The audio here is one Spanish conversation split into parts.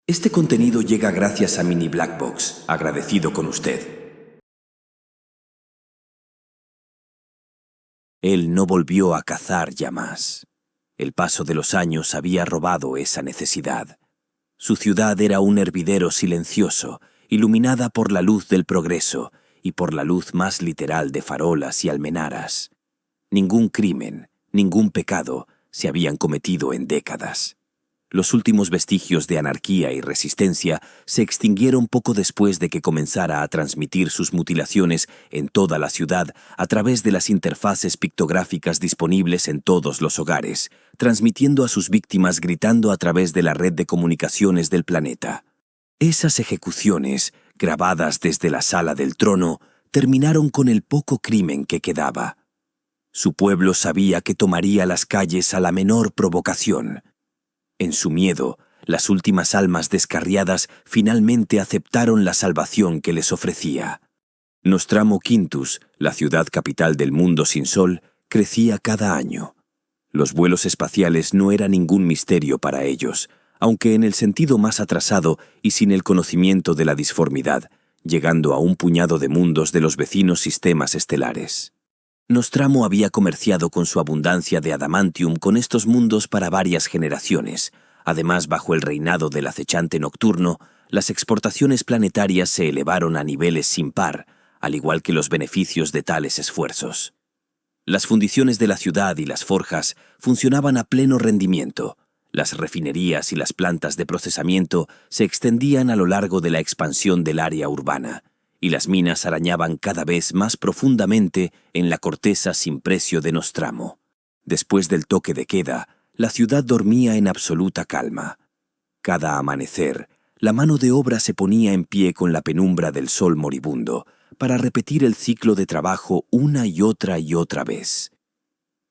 Este contenido llega gracias a Mini Black Box, agradecido con usted. Él no volvió a cazar ya más. El paso de los años había robado esa necesidad. Su ciudad era un hervidero silencioso, iluminada por la luz del progreso y por la luz más literal de farolas y almenaras. Ningún crimen, ningún pecado se habían cometido en décadas. Los últimos vestigios de anarquía y resistencia se extinguieron poco después de que comenzara a transmitir sus mutilaciones en toda la ciudad a través de las interfaces pictográficas disponibles en todos los hogares, transmitiendo a sus víctimas gritando a través de la red de comunicaciones del planeta. Esas ejecuciones, grabadas desde la sala del trono, terminaron con el poco crimen que quedaba. Su pueblo sabía que tomaría las calles a la menor provocación. En su miedo, las últimas almas descarriadas finalmente aceptaron la salvación que les ofrecía. Nostramo Quintus, la ciudad capital del mundo sin sol, crecía cada año. Los vuelos espaciales no eran ningún misterio para ellos, aunque en el sentido más atrasado y sin el conocimiento de la disformidad, llegando a un puñado de mundos de los vecinos sistemas estelares. Nostramo había comerciado con su abundancia de adamantium con estos mundos para varias generaciones. Además, bajo el reinado del acechante nocturno, las exportaciones planetarias se elevaron a niveles sin par, al igual que los beneficios de tales esfuerzos. Las fundiciones de la ciudad y las forjas funcionaban a pleno rendimiento. Las refinerías y las plantas de procesamiento se extendían a lo largo de la expansión del área urbana, y las minas arañaban cada vez más profundamente en la corteza sin precio de Nostramo. Después del toque de queda, la ciudad dormía en absoluta calma. Cada amanecer, la mano de obra se ponía en pie con la penumbra del sol moribundo, para repetir el ciclo de trabajo una y otra vez.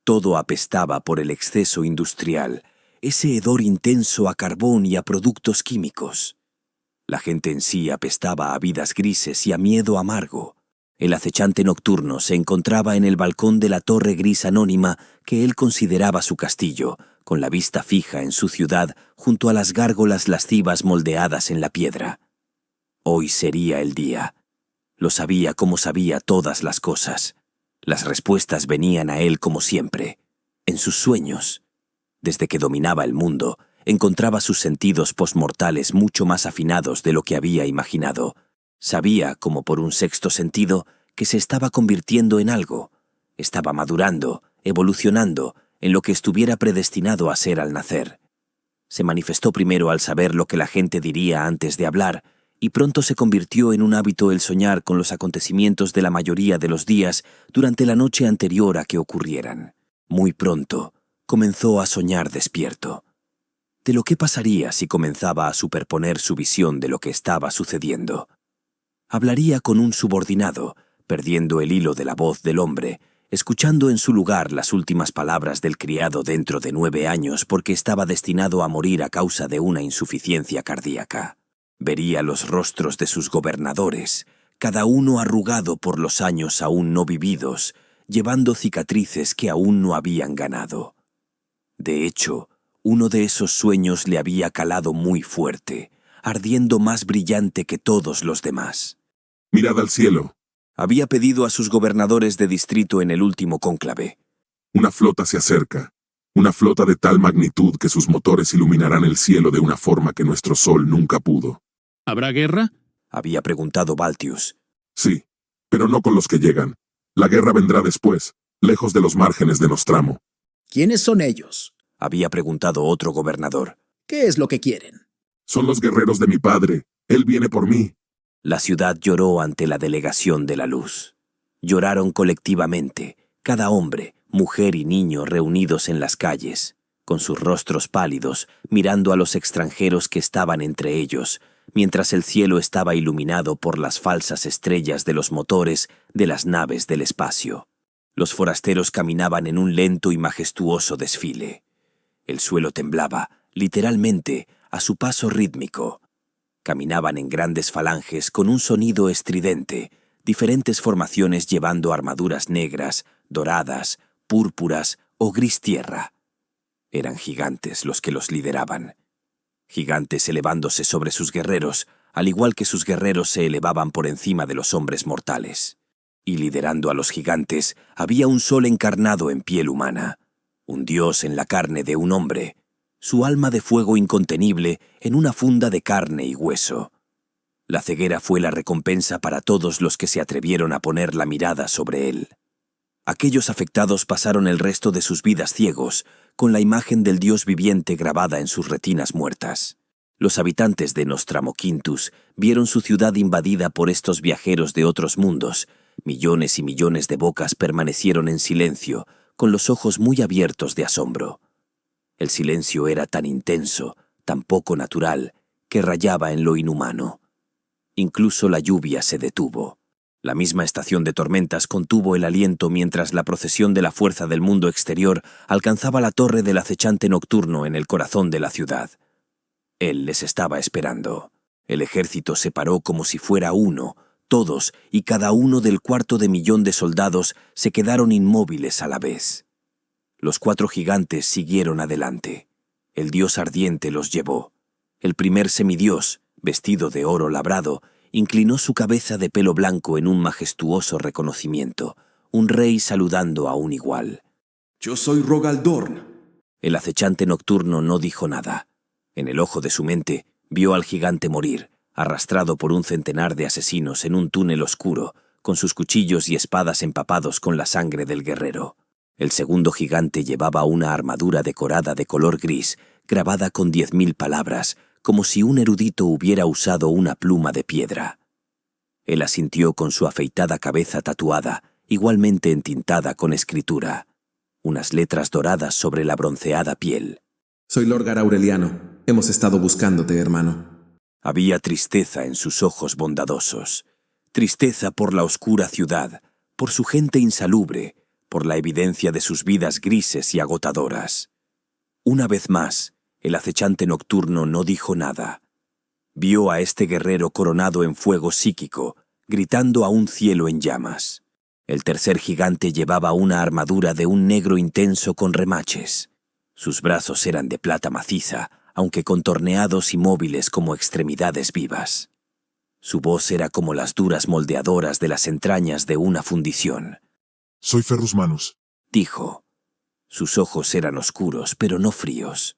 Todo apestaba por el exceso industrial, ese hedor intenso a carbón y a productos químicos. La gente en sí apestaba a vidas grises y a miedo amargo. El acechante nocturno se encontraba en el balcón de la torre gris anónima que él consideraba su castillo, con la vista fija en su ciudad junto a las gárgolas lascivas moldeadas en la piedra. Hoy sería el día. Lo sabía como sabía todas las cosas. Las respuestas venían a él como siempre, en sus sueños. Desde que dominaba el mundo, encontraba sus sentidos posmortales mucho más afinados de lo que había imaginado. Sabía, como por un sexto sentido, que se estaba convirtiendo en algo. Estaba madurando, evolucionando, en lo que estuviera predestinado a ser al nacer. Se manifestó primero al saber lo que la gente diría antes de hablar, y pronto se convirtió en un hábito el soñar con los acontecimientos de la mayoría de los días durante la noche anterior a que ocurrieran. Muy pronto, comenzó a soñar despierto. De lo que pasaría si comenzaba a superponer su visión de lo que estaba sucediendo. Hablaría con un subordinado, perdiendo el hilo de la voz del hombre, escuchando en su lugar las últimas palabras del criado dentro de 9 años porque estaba destinado a morir a causa de una insuficiencia cardíaca. Vería los rostros de sus gobernadores, cada uno arrugado por los años aún no vividos, llevando cicatrices que aún no habían ganado. De hecho, uno de esos sueños le había calado muy fuerte, ardiendo más brillante que todos los demás. «Mirad al cielo», había pedido a sus gobernadores de distrito en el último cónclave. «Una flota se acerca, una flota de tal magnitud que sus motores iluminarán el cielo de una forma que nuestro sol nunca pudo». ¿Habrá guerra?, había preguntado Baltius. «Sí, pero no con los que llegan. La guerra vendrá después, lejos de los márgenes de Nostramo». ¿Quiénes son ellos?, había preguntado otro gobernador. ¿Qué es lo que quieren? «Son los guerreros de mi padre. Él viene por mí». La ciudad lloró ante la delegación de la luz. Lloraron colectivamente, cada hombre, mujer y niño reunidos en las calles, con sus rostros pálidos, mirando a los extranjeros que estaban entre ellos, mientras el cielo estaba iluminado por las falsas estrellas de los motores de las naves del espacio. Los forasteros caminaban en un lento y majestuoso desfile. El suelo temblaba, literalmente, a su paso rítmico. Caminaban en grandes falanges con un sonido estridente, diferentes formaciones llevando armaduras negras, doradas, púrpuras o gris tierra. Eran gigantes los que los lideraban. gigantes elevándose sobre sus guerreros, al igual que sus guerreros se elevaban por encima de los hombres mortales. Y liderando a los gigantes había un sol encarnado en piel humana, un dios en la carne de un hombre, su alma de fuego incontenible en una funda de carne y hueso. La ceguera fue la recompensa para todos los que se atrevieron a poner la mirada sobre él. Aquellos afectados pasaron el resto de sus vidas ciegos, con la imagen del Dios viviente grabada en sus retinas muertas. Los habitantes de Nostramoquintus vieron su ciudad invadida por estos viajeros de otros mundos. Millones y millones de bocas permanecieron en silencio, con los ojos muy abiertos de asombro. El silencio era tan intenso, tan poco natural, que rayaba en lo inhumano. Incluso la lluvia se detuvo. La misma estación de tormentas contuvo el aliento mientras la procesión de la fuerza del mundo exterior alcanzaba la torre del acechante nocturno en el corazón de la ciudad. Él les estaba esperando. El ejército se paró como si fuera uno. Todos y cada uno del 250.000 de soldados se quedaron inmóviles a la vez. Los 4 gigantes siguieron adelante. El dios ardiente los llevó. El primer semidios, vestido de oro labrado, inclinó su cabeza de pelo blanco en un majestuoso reconocimiento, un rey saludando a un igual. «Yo soy Rogaldorn». El acechante nocturno no dijo nada. En el ojo de su mente vio al gigante morir, arrastrado por un centenar de asesinos en un túnel oscuro, con sus cuchillos y espadas empapados con la sangre del guerrero. El segundo gigante llevaba una armadura decorada de color gris, grabada con 10.000 palabras, como si un erudito hubiera usado una pluma de piedra. Él asintió con su afeitada cabeza tatuada, igualmente entintada con escritura, unas letras doradas sobre la bronceada piel. «Soy Lorgar Aureliano. Hemos estado buscándote, hermano». Había tristeza en sus ojos bondadosos, tristeza por la oscura ciudad, por su gente insalubre, por la evidencia de sus vidas grises y agotadoras. Una vez más, el acechante nocturno no dijo nada. Vio a este guerrero coronado en fuego psíquico, gritando a un cielo en llamas. El tercer gigante llevaba una armadura de un negro intenso con remaches. Sus brazos eran de plata maciza, aunque contorneados y móviles como extremidades vivas. Su voz era como las duras moldeadoras de las entrañas de una fundición. «Soy Ferrus Manus», dijo. Sus ojos eran oscuros, pero no fríos.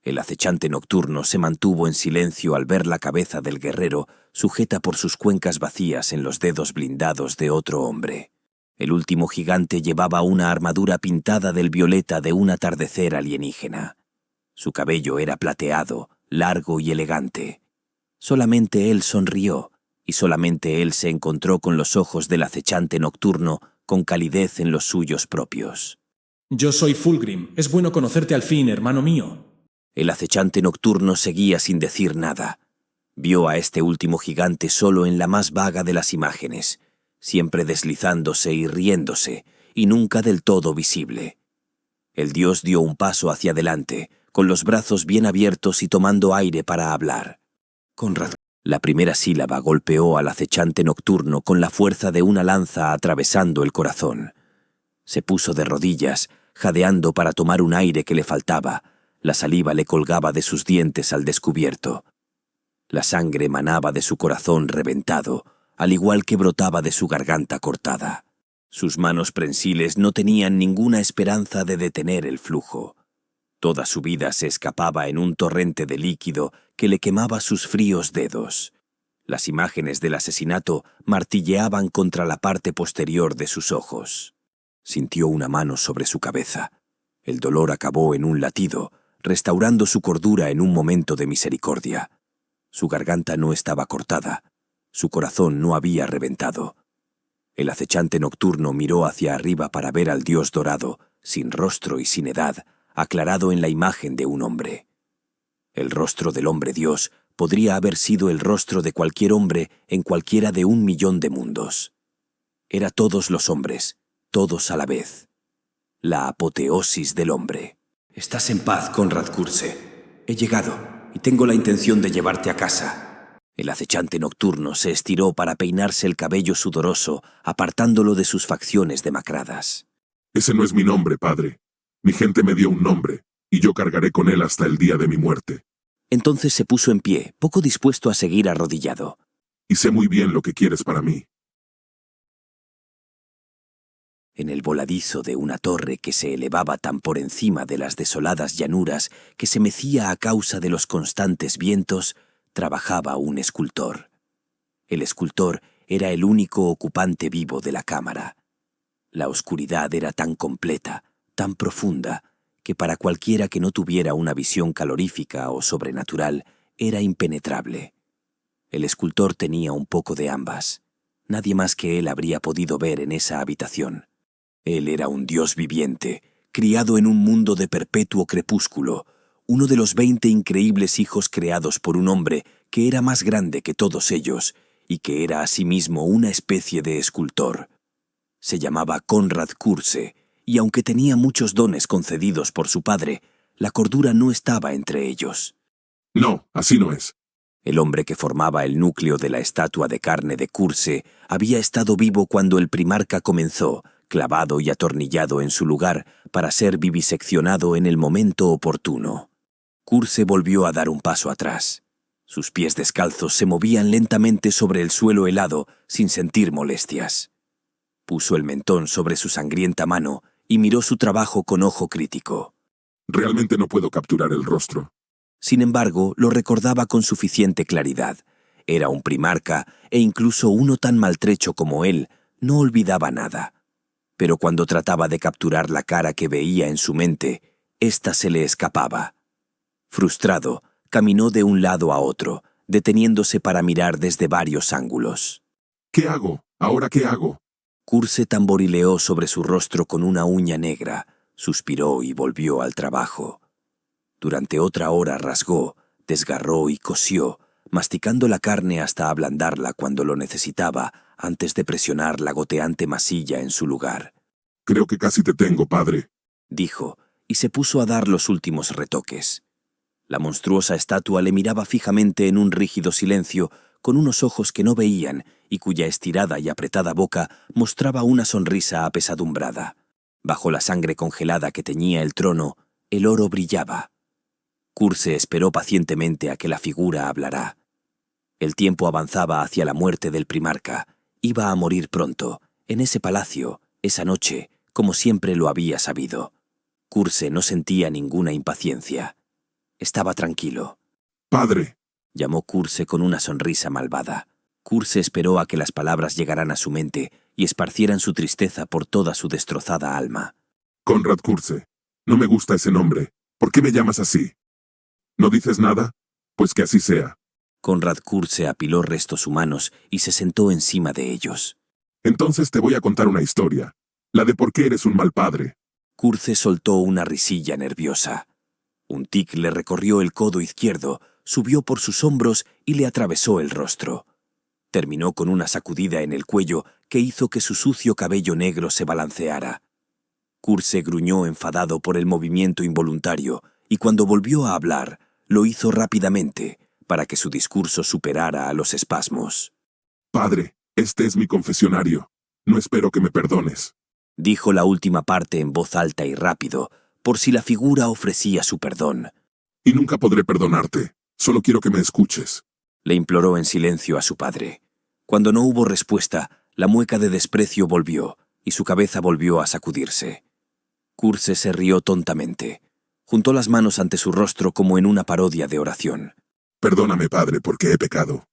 El acechante nocturno se mantuvo en silencio al ver la cabeza del guerrero sujeta por sus cuencas vacías en los dedos blindados de otro hombre. El último gigante llevaba una armadura pintada del violeta de un atardecer alienígena. Su cabello era plateado, largo y elegante. Solamente él sonrió, y solamente él se encontró con los ojos del acechante nocturno con calidez en los suyos propios. «Yo soy Fulgrim. Es bueno conocerte al fin, hermano mío». El acechante nocturno seguía sin decir nada. Vio a este último gigante solo en la más vaga de las imágenes, siempre deslizándose y riéndose, y nunca del todo visible. El dios dio un paso hacia adelante, con los brazos bien abiertos y tomando aire para hablar. Conrad. La primera sílaba golpeó al acechante nocturno con la fuerza de una lanza atravesando el corazón. Se puso de rodillas, jadeando para tomar un aire que le faltaba. La saliva le colgaba de sus dientes al descubierto. La sangre manaba de su corazón reventado, al igual que brotaba de su garganta cortada. Sus manos prensiles no tenían ninguna esperanza de detener el flujo. Toda su vida se escapaba en un torrente de líquido que le quemaba sus fríos dedos. Las imágenes del asesinato martilleaban contra la parte posterior de sus ojos. Sintió una mano sobre su cabeza. El dolor acabó en un latido, restaurando su cordura en un momento de misericordia. Su garganta no estaba cortada. Su corazón no había reventado. El acechante nocturno miró hacia arriba para ver al dios dorado, sin rostro y sin edad, aclarado en la imagen de un hombre. El rostro del hombre Dios podría haber sido el rostro de cualquier hombre en cualquiera de 1.000.000 de mundos. Era todos los hombres, todos a la vez. La apoteosis del hombre. «Estás en paz, Conrad Curse. He llegado y tengo la intención de llevarte a casa». El acechante nocturno se estiró para peinarse el cabello sudoroso, apartándolo de sus facciones demacradas. «Ese no es mi nombre, padre. Mi gente me dio un nombre, y yo cargaré con él hasta el día de mi muerte». Entonces se puso en pie, poco dispuesto a seguir arrodillado. Y sé muy bien lo que quieres para mí. En el voladizo de una torre que se elevaba tan por encima de las desoladas llanuras que se mecía a causa de los constantes vientos, trabajaba un escultor. El escultor era el único ocupante vivo de la cámara. La oscuridad era tan completa, tan profunda, que para cualquiera que no tuviera una visión calorífica o sobrenatural, era impenetrable. El escultor tenía un poco de ambas. Nadie más que él habría podido ver en esa habitación. Él era un dios viviente, criado en un mundo de perpetuo crepúsculo, uno de los 20 increíbles hijos creados por un hombre que era más grande que todos ellos y que era asimismo una especie de escultor. Se llamaba Konrad Curze, y aunque tenía muchos dones concedidos por su padre, la cordura no estaba entre ellos. No, así no es. El hombre que formaba el núcleo de la estatua de carne de Curze había estado vivo cuando el primarca comenzó, clavado y atornillado en su lugar para ser viviseccionado en el momento oportuno. Curze volvió a dar un paso atrás. Sus pies descalzos se movían lentamente sobre el suelo helado sin sentir molestias. Puso el mentón sobre su sangrienta mano y miró su trabajo con ojo crítico. Realmente no puedo capturar el rostro. Sin embargo, lo recordaba con suficiente claridad. Era un primarca e incluso uno tan maltrecho como él no olvidaba nada. Pero cuando trataba de capturar la cara que veía en su mente, ésta se le escapaba. Frustrado, caminó de un lado a otro, deteniéndose para mirar desde varios ángulos. ¿Qué hago? ¿Ahora qué hago? Curze tamborileó sobre su rostro con una uña negra, suspiró y volvió al trabajo. Durante otra hora rasgó, desgarró y cosió, masticando la carne hasta ablandarla cuando lo necesitaba, antes de presionar la goteante masilla en su lugar. Creo que casi te tengo, padre, dijo, y se puso a dar los últimos retoques. La monstruosa estatua le miraba fijamente en un rígido silencio, con unos ojos que no veían y cuya estirada y apretada boca mostraba una sonrisa apesadumbrada. Bajo la sangre congelada que teñía el trono, el oro brillaba. Curze esperó pacientemente a que la figura hablara. El tiempo avanzaba hacia la muerte del primarca. Iba a morir pronto, en ese palacio, esa noche, como siempre lo había sabido. Curze no sentía ninguna impaciencia. Estaba tranquilo. Padre, llamó Curze con una sonrisa malvada. Curze esperó a que las palabras llegaran a su mente y esparcieran su tristeza por toda su destrozada alma. Konrad Curze, no me gusta ese nombre. ¿Por qué me llamas así? ¿No dices nada? Pues que así sea. Konrad Curze apiló restos humanos y se sentó encima de ellos. Entonces te voy a contar una historia, la de por qué eres un mal padre. Curze soltó una risilla nerviosa. Un tic le recorrió el codo izquierdo, subió por sus hombros y le atravesó el rostro. Terminó con una sacudida en el cuello que hizo que su sucio cabello negro se balanceara. Curze gruñó enfadado por el movimiento involuntario y cuando volvió a hablar, lo hizo rápidamente para que su discurso superara a los espasmos. Padre, este es mi confesionario. No espero que me perdones. Dijo la última parte en voz alta y rápido, por si la figura ofrecía su perdón. Y nunca podré perdonarte. Solo quiero que me escuches. Le imploró en silencio a su padre. Cuando no hubo respuesta, la mueca de desprecio volvió, y su cabeza volvió a sacudirse. Curze se rió tontamente. Juntó las manos ante su rostro como en una parodia de oración. Perdóname, padre, porque he pecado.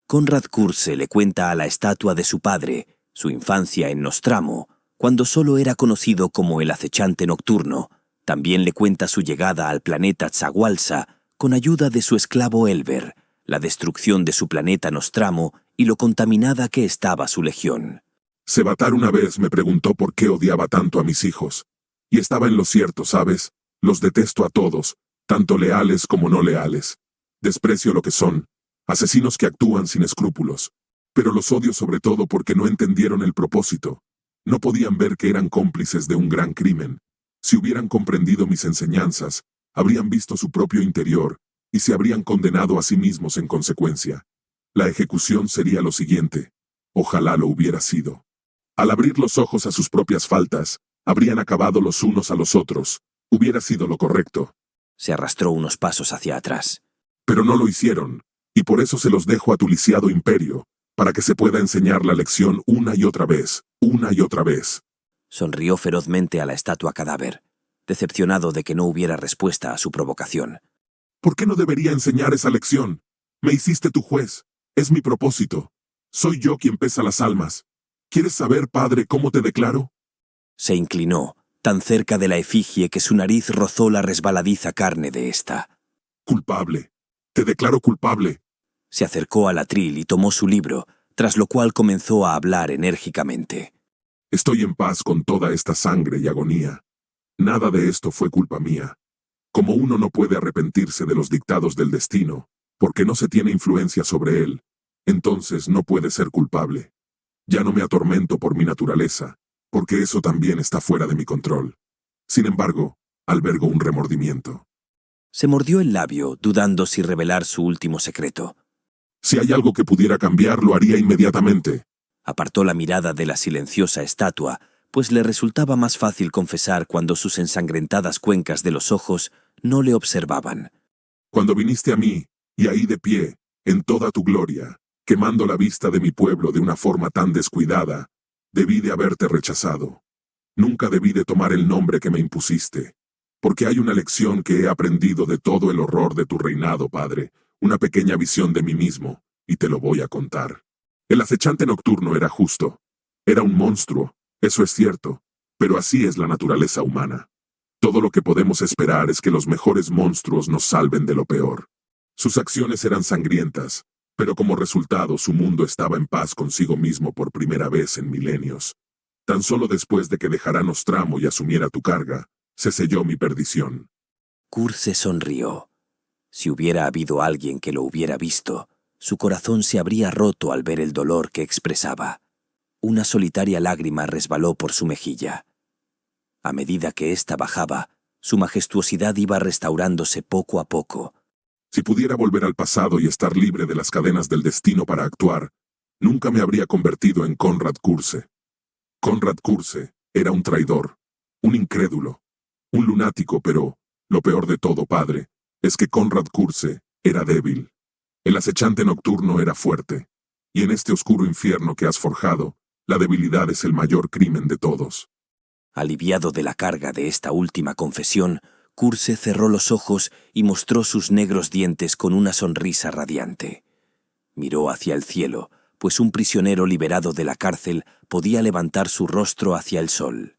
Konrad Curze le cuenta a la estatua de su padre, su infancia en Nostramo, cuando solo era conocido como el acechante nocturno. También le cuenta su llegada al planeta Tsagualsa con ayuda de su esclavo Elber, la destrucción de su planeta Nostramo y lo contaminada que estaba su legión. Sebatar una vez me preguntó por qué odiaba tanto a mis hijos. Y estaba en lo cierto, ¿sabes? Los detesto a todos, tanto leales como no leales. Desprecio lo que son, asesinos que actúan sin escrúpulos. Pero los odio sobre todo porque no entendieron el propósito. No podían ver que eran cómplices de un gran crimen. Si hubieran comprendido mis enseñanzas, habrían visto su propio interior y se habrían condenado a sí mismos en consecuencia. La ejecución sería lo siguiente. Ojalá lo hubiera sido. Al abrir los ojos a sus propias faltas, habrían acabado los unos a los otros. Hubiera sido lo correcto. Se arrastró unos pasos hacia atrás. Pero no lo hicieron, y por eso se los dejo a tu lisiado imperio, para que se pueda enseñar la lección una y otra vez, una y otra vez. Sonrió ferozmente a la estatua cadáver, decepcionado de que no hubiera respuesta a su provocación. ¿Por qué no debería enseñar esa lección? Me hiciste tu juez. Es mi propósito. Soy yo quien pesa las almas. ¿Quieres saber, padre, cómo te declaro? Se inclinó, tan cerca de la efigie que su nariz rozó la resbaladiza carne de ésta. Culpable. Te declaro culpable. Se acercó al atril y tomó su libro, tras lo cual comenzó a hablar enérgicamente. Estoy en paz con toda esta sangre y agonía. Nada de esto fue culpa mía. Como uno no puede arrepentirse de los dictados del destino, porque no se tiene influencia sobre él, entonces no puede ser culpable. Ya no me atormento por mi naturaleza, porque eso también está fuera de mi control. Sin embargo, albergo un remordimiento. Se mordió el labio, dudando si revelar su último secreto. Si hay algo que pudiera cambiar, lo haría inmediatamente. Apartó la mirada de la silenciosa estatua, pues le resultaba más fácil confesar cuando sus ensangrentadas cuencas de los ojos no le observaban. Cuando viniste a mí, y ahí de pie, en toda tu gloria, quemando la vista de mi pueblo de una forma tan descuidada, debí de haberte rechazado. Nunca debí de tomar el nombre que me impusiste, porque hay una lección que he aprendido de todo el horror de tu reinado, padre, una pequeña visión de mí mismo, y te lo voy a contar. El acechante nocturno era justo. Era un monstruo, eso es cierto, pero así es la naturaleza humana. Todo lo que podemos esperar es que los mejores monstruos nos salven de lo peor. Sus acciones eran sangrientas, pero como resultado su mundo estaba en paz consigo mismo por primera vez en milenios. Tan solo después de que dejara Nostramo y asumiera tu carga, se selló mi perdición. Curse sonrió. Si hubiera habido alguien que lo hubiera visto, su corazón se habría roto al ver el dolor que expresaba. Una solitaria lágrima resbaló por su mejilla. A medida que ésta bajaba, su majestuosidad iba restaurándose poco a poco. Si pudiera volver al pasado y estar libre de las cadenas del destino para actuar, nunca me habría convertido en Conrad Curse. Conrad Curse era un traidor, un incrédulo, un lunático, pero, lo peor de todo, padre, es que Conrad Curse era débil. El acechante nocturno era fuerte, y en este oscuro infierno que has forjado, la debilidad es el mayor crimen de todos. Aliviado de la carga de esta última confesión, Curse cerró los ojos y mostró sus negros dientes con una sonrisa radiante. Miró hacia el cielo, pues un prisionero liberado de la cárcel podía levantar su rostro hacia el sol.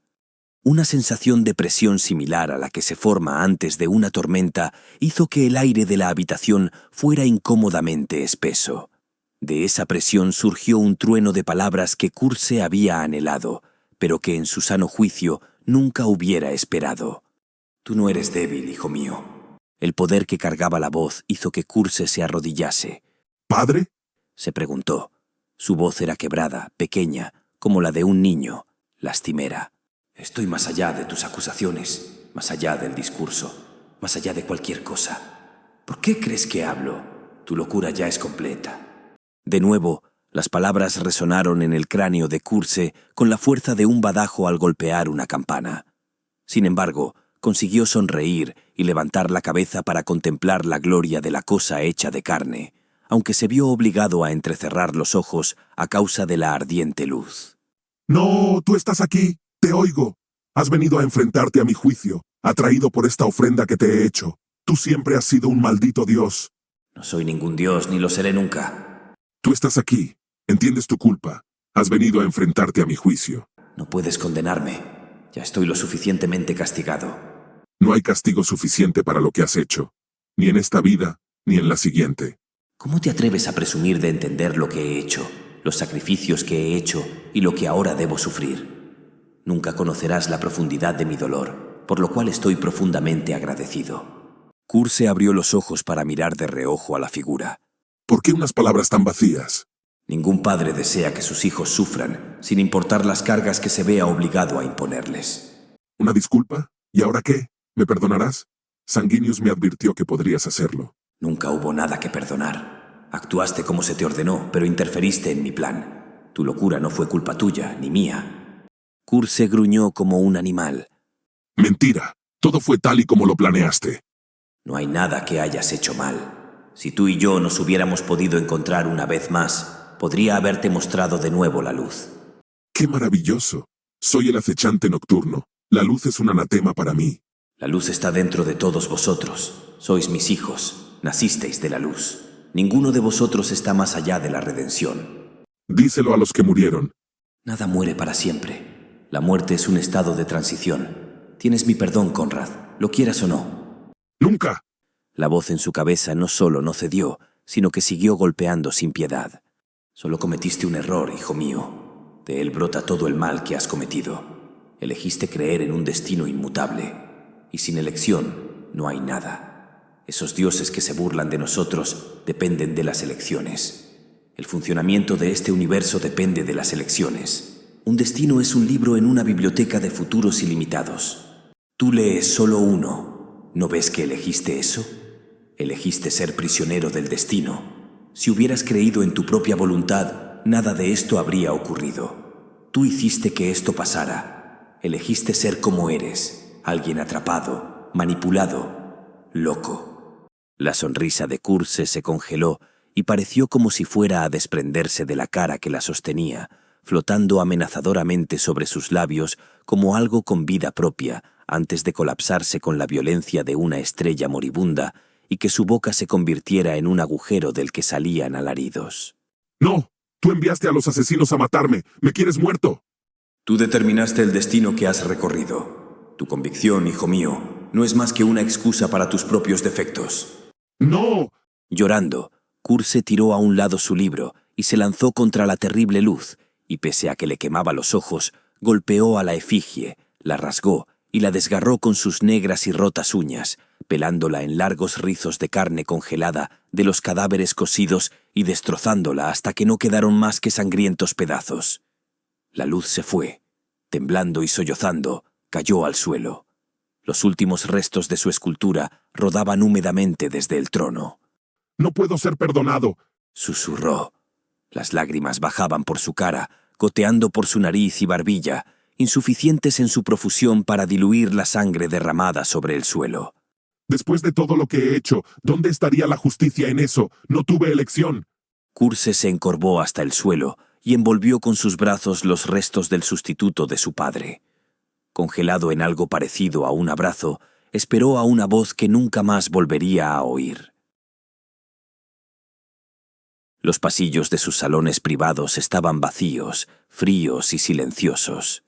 Una sensación de presión similar a la que se forma antes de una tormenta hizo que el aire de la habitación fuera incómodamente espeso. De esa presión surgió un trueno de palabras que Curse había anhelado, pero que en su sano juicio nunca hubiera esperado. «Tú no eres débil, hijo mío». El poder que cargaba la voz hizo que Curse se arrodillase. ¿Padre? Se preguntó. Su voz era quebrada, pequeña, como la de un niño, lastimera. «Estoy más allá de tus acusaciones, más allá del discurso, más allá de cualquier cosa. ¿Por qué crees que hablo? Tu locura ya es completa». De nuevo, las palabras resonaron en el cráneo de Curse con la fuerza de un badajo al golpear una campana. Sin embargo, consiguió sonreír y levantar la cabeza para contemplar la gloria de la cosa hecha de carne, aunque se vio obligado a entrecerrar los ojos a causa de la ardiente luz. No, tú estás aquí, te oigo. Has venido a enfrentarte a mi juicio, atraído por esta ofrenda que te he hecho. Tú siempre has sido un maldito dios. No soy ningún dios, ni lo seré nunca. Tú estás aquí, entiendes tu culpa. Has venido a enfrentarte a mi juicio. No puedes condenarme. Ya estoy lo suficientemente castigado. No hay castigo suficiente para lo que has hecho, ni en esta vida, ni en la siguiente. ¿Cómo te atreves a presumir de entender lo que he hecho, los sacrificios que he hecho y lo que ahora debo sufrir? Nunca conocerás la profundidad de mi dolor, por lo cual estoy profundamente agradecido. Curse abrió los ojos para mirar de reojo a la figura. ¿Por qué unas palabras tan vacías? Ningún padre desea que sus hijos sufran, sin importar las cargas que se vea obligado a imponerles. ¿Una disculpa? ¿Y ahora qué? ¿Me perdonarás? Sanguinius me advirtió que podrías hacerlo. Nunca hubo nada que perdonar. Actuaste como se te ordenó, pero interferiste en mi plan. Tu locura no fue culpa tuya, ni mía. Curse gruñó como un animal. Mentira. Todo fue tal y como lo planeaste. No hay nada que hayas hecho mal. Si tú y yo nos hubiéramos podido encontrar una vez más, podría haberte mostrado de nuevo la luz. ¡Qué maravilloso! Soy el acechante nocturno. La luz es un anatema para mí. La luz está dentro de todos vosotros. Sois mis hijos. Nacisteis de la luz. Ninguno de vosotros está más allá de la redención. Díselo a los que murieron. Nada muere para siempre. La muerte es un estado de transición. Tienes mi perdón, Conrad, lo quieras o no. ¡Nunca! La voz en su cabeza no solo no cedió, sino que siguió golpeando sin piedad. Solo cometiste un error, hijo mío. De él brota todo el mal que has cometido. Elegiste creer en un destino inmutable. Y sin elección no hay nada. Esos dioses que se burlan de nosotros dependen de las elecciones. El funcionamiento de este universo depende de las elecciones. Un destino es un libro en una biblioteca de futuros ilimitados. Tú lees solo uno. ¿No ves que elegiste eso? Elegiste ser prisionero del destino. Si hubieras creído en tu propia voluntad, nada de esto habría ocurrido. Tú hiciste que esto pasara. Elegiste ser como eres, alguien atrapado, manipulado, loco. La sonrisa de Curse se congeló y pareció como si fuera a desprenderse de la cara que la sostenía, flotando amenazadoramente sobre sus labios como algo con vida propia, antes de colapsarse con la violencia de una estrella moribunda y que su boca se convirtiera en un agujero del que salían alaridos. ¡No! Tú enviaste a los asesinos a matarme. ¡Me quieres muerto! Tú determinaste el destino que has recorrido. Tu convicción, hijo mío, no es más que una excusa para tus propios defectos. ¡No! Llorando, Curse tiró a un lado su libro y se lanzó contra la terrible luz, y pese a que le quemaba los ojos, golpeó a la efigie, la rasgó y la desgarró con sus negras y rotas uñas, pelándola en largos rizos de carne congelada de los cadáveres cocidos y destrozándola hasta que no quedaron más que sangrientos pedazos. La luz se fue. Temblando y sollozando, cayó al suelo. Los últimos restos de su escultura rodaban húmedamente desde el trono. ¡No puedo ser perdonado! Susurró. Las lágrimas bajaban por su cara, goteando por su nariz y barbilla, insuficientes en su profusión para diluir la sangre derramada sobre el suelo. Después de todo lo que he hecho, ¿dónde estaría la justicia en eso? No tuve elección. Curse se encorvó hasta el suelo y envolvió con sus brazos los restos del sustituto de su padre. Congelado en algo parecido a un abrazo, esperó a una voz que nunca más volvería a oír. Los pasillos de sus salones privados estaban vacíos, fríos y silenciosos.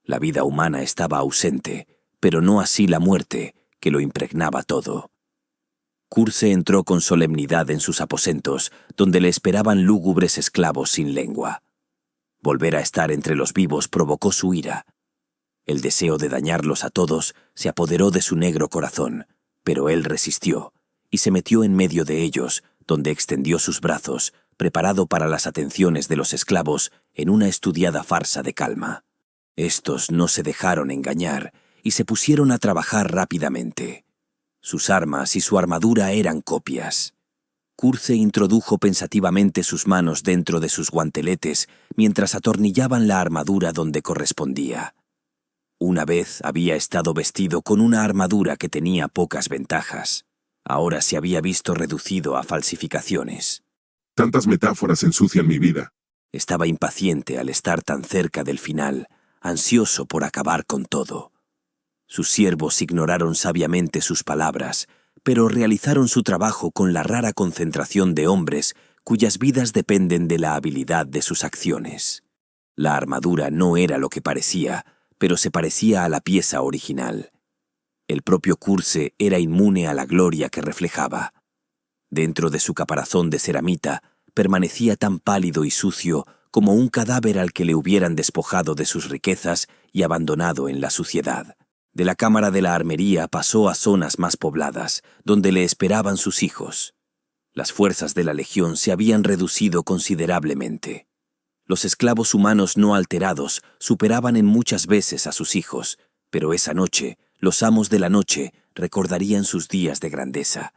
La vida humana estaba ausente, pero no así la muerte, que lo impregnaba todo. Curse entró con solemnidad en sus aposentos, donde le esperaban lúgubres esclavos sin lengua. Volver a estar entre los vivos provocó su ira. El deseo de dañarlos a todos se apoderó de su negro corazón, pero él resistió, y se metió en medio de ellos, donde extendió sus brazos, preparado para las atenciones de los esclavos en una estudiada farsa de calma. Estos no se dejaron engañar y se pusieron a trabajar rápidamente. Sus armas y su armadura eran copias. Curse introdujo pensativamente sus manos dentro de sus guanteletes mientras atornillaban la armadura donde correspondía. Una vez había estado vestido con una armadura que tenía pocas ventajas. Ahora se había visto reducido a falsificaciones. Tantas metáforas ensucian mi vida. Estaba impaciente al estar tan cerca del final, ansioso por acabar con todo. Sus siervos ignoraron sabiamente sus palabras, pero realizaron su trabajo con la rara concentración de hombres cuyas vidas dependen de la habilidad de sus acciones. La armadura no era lo que parecía, pero se parecía a la pieza original. El propio Curse era inmune a la gloria que reflejaba. Dentro de su caparazón de ceramita permanecía tan pálido y sucio como un cadáver al que le hubieran despojado de sus riquezas y abandonado en la suciedad. De la cámara de la armería pasó a zonas más pobladas, donde le esperaban sus hijos. Las fuerzas de la legión se habían reducido considerablemente. Los esclavos humanos no alterados superaban en muchas veces a sus hijos, pero esa noche, los amos de la noche recordarían sus días de grandeza.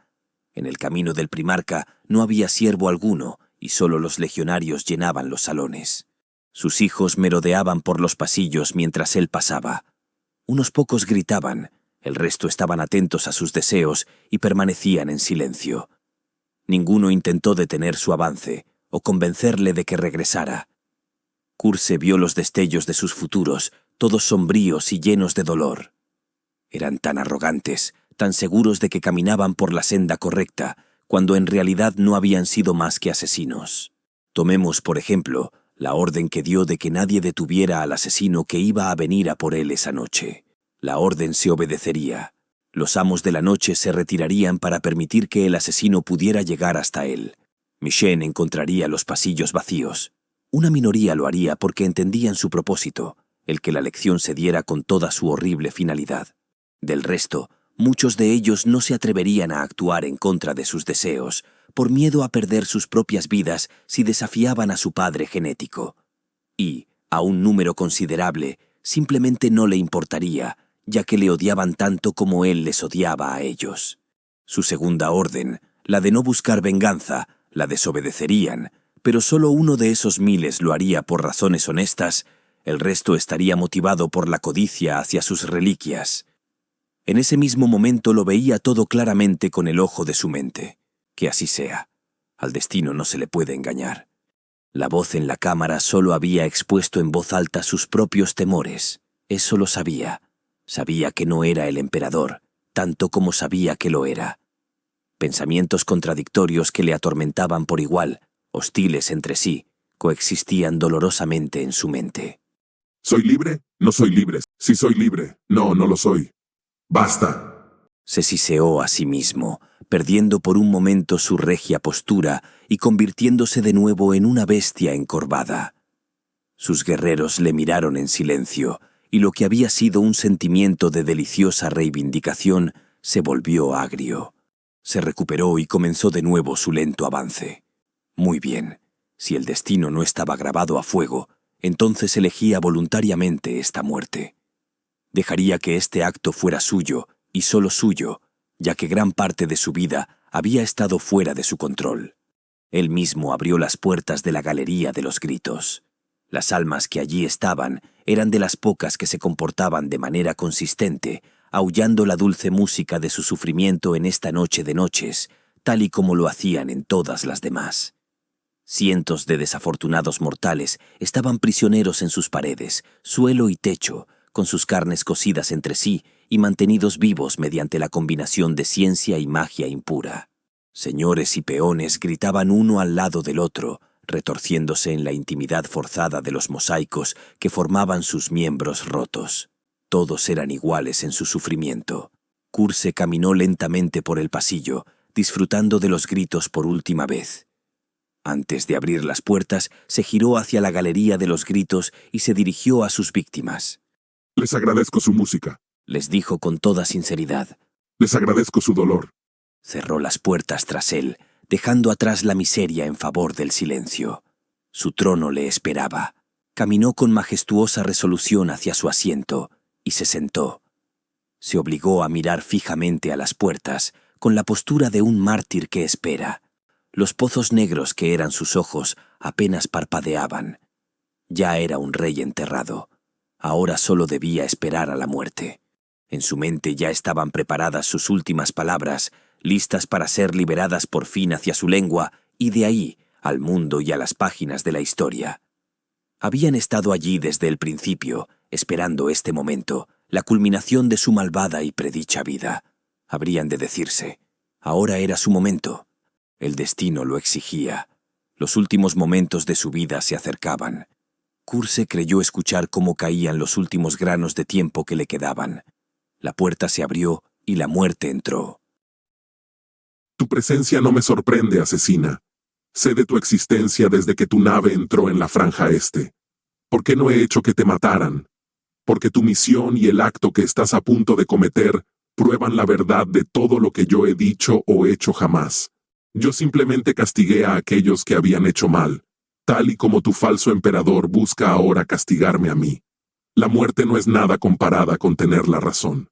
En el camino del primarca no había siervo alguno, y solo los legionarios llenaban los salones. Sus hijos merodeaban por los pasillos mientras él pasaba. Unos pocos gritaban, el resto estaban atentos a sus deseos y permanecían en silencio. Ninguno intentó detener su avance o convencerle de que regresara. Curse vio los destellos de sus futuros, todos sombríos y llenos de dolor. Eran tan arrogantes, tan seguros de que caminaban por la senda correcta, cuando en realidad no habían sido más que asesinos. Tomemos, por ejemplo, la orden que dio de que nadie detuviera al asesino que iba a venir a por él esa noche. La orden se obedecería. Los amos de la noche se retirarían para permitir que el asesino pudiera llegar hasta él. Michenne encontraría los pasillos vacíos. Una minoría lo haría porque entendían su propósito, el que la lección se diera con toda su horrible finalidad. Del resto, muchos de ellos no se atreverían a actuar en contra de sus deseos, por miedo a perder sus propias vidas si desafiaban a su padre genético. Y, a un número considerable, simplemente no le importaría, ya que le odiaban tanto como él les odiaba a ellos. Su segunda orden, la de no buscar venganza, la desobedecerían, pero solo uno de esos miles lo haría por razones honestas, el resto estaría motivado por la codicia hacia sus reliquias. En ese mismo momento lo veía todo claramente con el ojo de su mente. Que así sea. Al destino no se le puede engañar. La voz en la cámara solo había expuesto en voz alta sus propios temores. Eso lo sabía. Sabía que no era el emperador, tanto como sabía que lo era. Pensamientos contradictorios que le atormentaban por igual, hostiles entre sí, coexistían dolorosamente en su mente. ¿Soy libre? No soy libre. Si soy libre. No, no lo soy. ¡Basta! Se siseó a sí mismo, perdiendo por un momento su regia postura y convirtiéndose de nuevo en una bestia encorvada. Sus guerreros le miraron en silencio, y lo que había sido un sentimiento de deliciosa reivindicación se volvió agrio. Se recuperó y comenzó de nuevo su lento avance. Muy bien, si el destino no estaba grabado a fuego, entonces elegía voluntariamente esta muerte. Dejaría que este acto fuera suyo, y solo suyo, ya que gran parte de su vida había estado fuera de su control. Él mismo abrió las puertas de la galería de los gritos. Las almas que allí estaban eran de las pocas que se comportaban de manera consistente, aullando la dulce música de su sufrimiento en esta noche de noches, tal y como lo hacían en todas las demás. Cientos de desafortunados mortales estaban prisioneros en sus paredes, suelo y techo, con sus carnes cosidas entre sí y mantenidos vivos mediante la combinación de ciencia y magia impura. Señores y peones gritaban uno al lado del otro, retorciéndose en la intimidad forzada de los mosaicos que formaban sus miembros rotos. Todos eran iguales en su sufrimiento. Curse caminó lentamente por el pasillo, disfrutando de los gritos por última vez. Antes de abrir las puertas, se giró hacia la galería de los gritos y se dirigió a sus víctimas. Les agradezco su música. Les dijo con toda sinceridad. Les agradezco su dolor. Cerró las puertas tras él, dejando atrás la miseria en favor del silencio. Su trono le esperaba. Caminó con majestuosa resolución hacia su asiento y se sentó. Se obligó a mirar fijamente a las puertas, con la postura de un mártir que espera. Los pozos negros que eran sus ojos apenas parpadeaban. Ya era un rey enterrado. Ahora solo debía esperar a la muerte. En su mente ya estaban preparadas sus últimas palabras, listas para ser liberadas por fin hacia su lengua y de ahí al mundo y a las páginas de la historia. Habían estado allí desde el principio, esperando este momento, la culminación de su malvada y predicha vida. Habrían de decirse, ahora era su momento. El destino lo exigía. Los últimos momentos de su vida se acercaban. Curse creyó escuchar cómo caían los últimos granos de tiempo que le quedaban. La puerta se abrió y la muerte entró. Tu presencia no me sorprende, asesina. Sé de tu existencia desde que tu nave entró en la franja este. ¿Por qué no he hecho que te mataran? Porque tu misión y el acto que estás a punto de cometer prueban la verdad de todo lo que yo he dicho o hecho jamás. Yo simplemente castigué a aquellos que habían hecho mal, tal y como tu falso emperador busca ahora castigarme a mí. La muerte no es nada comparada con tener la razón.